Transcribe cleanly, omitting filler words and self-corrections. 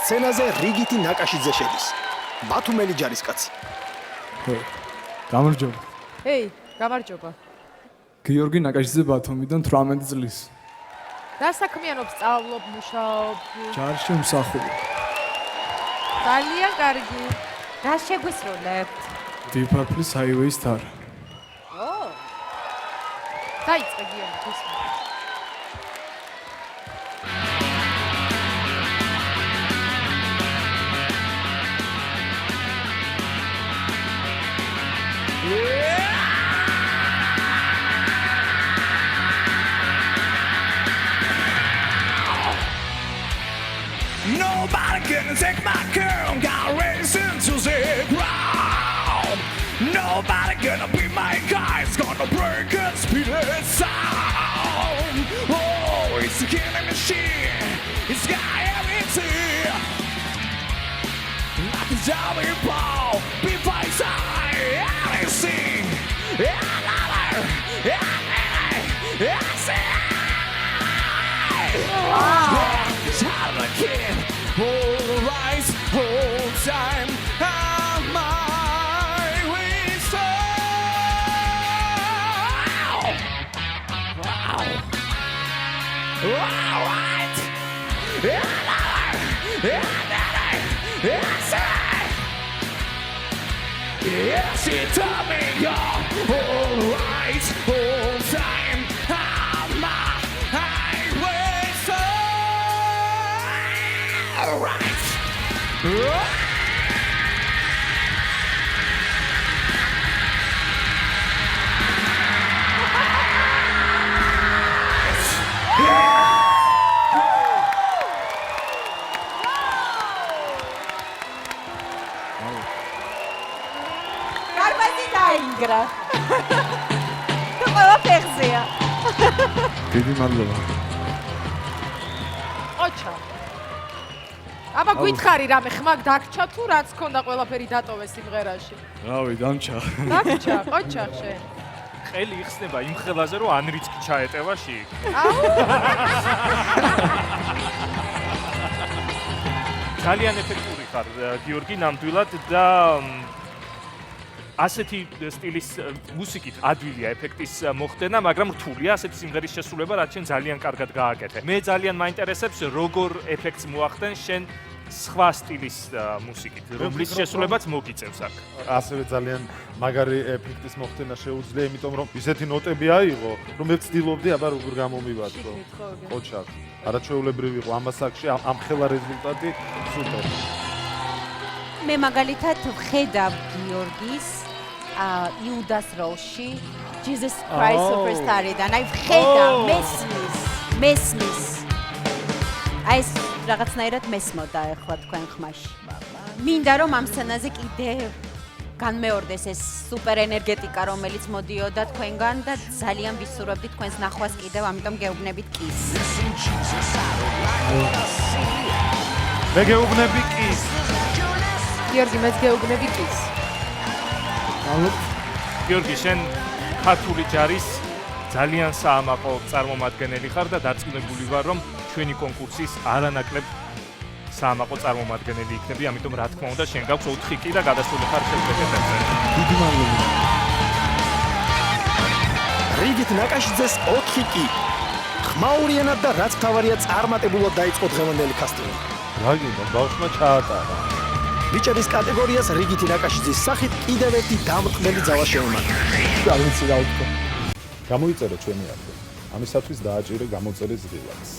სცენაზე რიგითი ნაკაშიძე შედის. ბათუმელი ჯარისკაცი. გამარჯობა. გამარჯობა. გიორგი ნაკაშიძე ბათუმიდან 18 წლის. რა საქმიანობს, სწავლობ, მუშაობ? ჯარში მსახური. ძალიან კარგი. რა შეგვისრულებთ? Deep Purple-ის Highway Star. დაიწყე გიორგი, გისმენთ. Nobody can take my girl, got racing to the ground. Nobody gonna be my guy, it's gonna break and speed it sound. Oh, it's a killing machine, it's got everything. Like a zombie ball, be by side, everything. I'm a kid, hold rise, hold time, on my way, so wow, right, yes, it told me you're all right, all time, on my highway, so right. გარბაზი დაინგრა. თუ ყველა ფეხზეა. დიდი მადლობა. ოჩა. აბა გითხარი რამე ხმაგ დაგჭა თუ რაც ქონდა ყველაფერი დატოვეს სიმღერაში? რავი, დამჭა. დაგჭა, ყოჩა შენ. ყელი იხსნება იმ ხელაზე რომ ანრიც კი ჩაეტევაში. ძალიან ეფექტური ხარ გიორგი ნამდვილად და ასეთი სტილის მუსიკით ადვილია ეფექტის მოხდენა, მაგრამ რთულია ასეთი სიმღერის შესრულება, რაც შენ ძალიან კარგად გააკეთე. მე ძალიან მაინტერესებს როგორ ეფექტს მოახდენ შენ სხვა სტილის მუსიკით, რომლის შესრულებაც მოგიწევს აქ. ასევე ძალიან მაგარი ეფექტის მოხდენა შეუძლია, იმიტომ რომ ისეთი ნოტები აიღო, რომ მე ვცდილობდი აბა როგორ გამომივაწყო. ოჩახ. არაჩვეულებრივი იყო ამ ასაკში ამ ხელა რეზულტატი სუპერ. მე მაგალითად ვხედავ გიორგის იუდას როლში Jesus Christ Superstar-დან. აი ვხედავ მესმის. აი ეს რაღაცნაირად მესმოდა ახლა თქვენ ხმაში. მინდა რომ ამ სცენაზე კიდე განმეორდეს ეს სუპერ ენერგეტიკა, რომელიც მოდიოდა თქვენგან და ძალიან ვისურვებდი თქვენს ნახვას კიდევ, ამიტომ გეუბნებით კის. მე გეუბნები კის. გიორგი, მეც გეუბნები კის. გიორგი, შენ ქართული ჯარის ძალიან საამაყო წარმომადგენელი ხარ და დარწმუნებული ვარ, რომ ჩვენი კონკურსის არანაკლებ საამაყო წარმომადგენელი იქნები, ამიტომ რა თქმა უნდა, შენ გაქვს 4 კი და გადასული ხარ შეფეთებზე. დიდი მადლობა. რიგით ნაკაშიძეს 4 კი. ხმაურიანად და რაც თავარია წარმატებულად დაიწყო დღევანდელი კასტინგი. რა გინდა, ბავშვმა ჩაატარა. ბიჭების კატეგორიას რიგითი ნაკაშიძის სახით კიდევ ერთი დამწყნელი ძალა შეემატა. არ ვიცი რა ვთქვა. გამოიწერე ჩვენი არქივი. ამისათვის დააჭირე გამოწერის ღილაკს.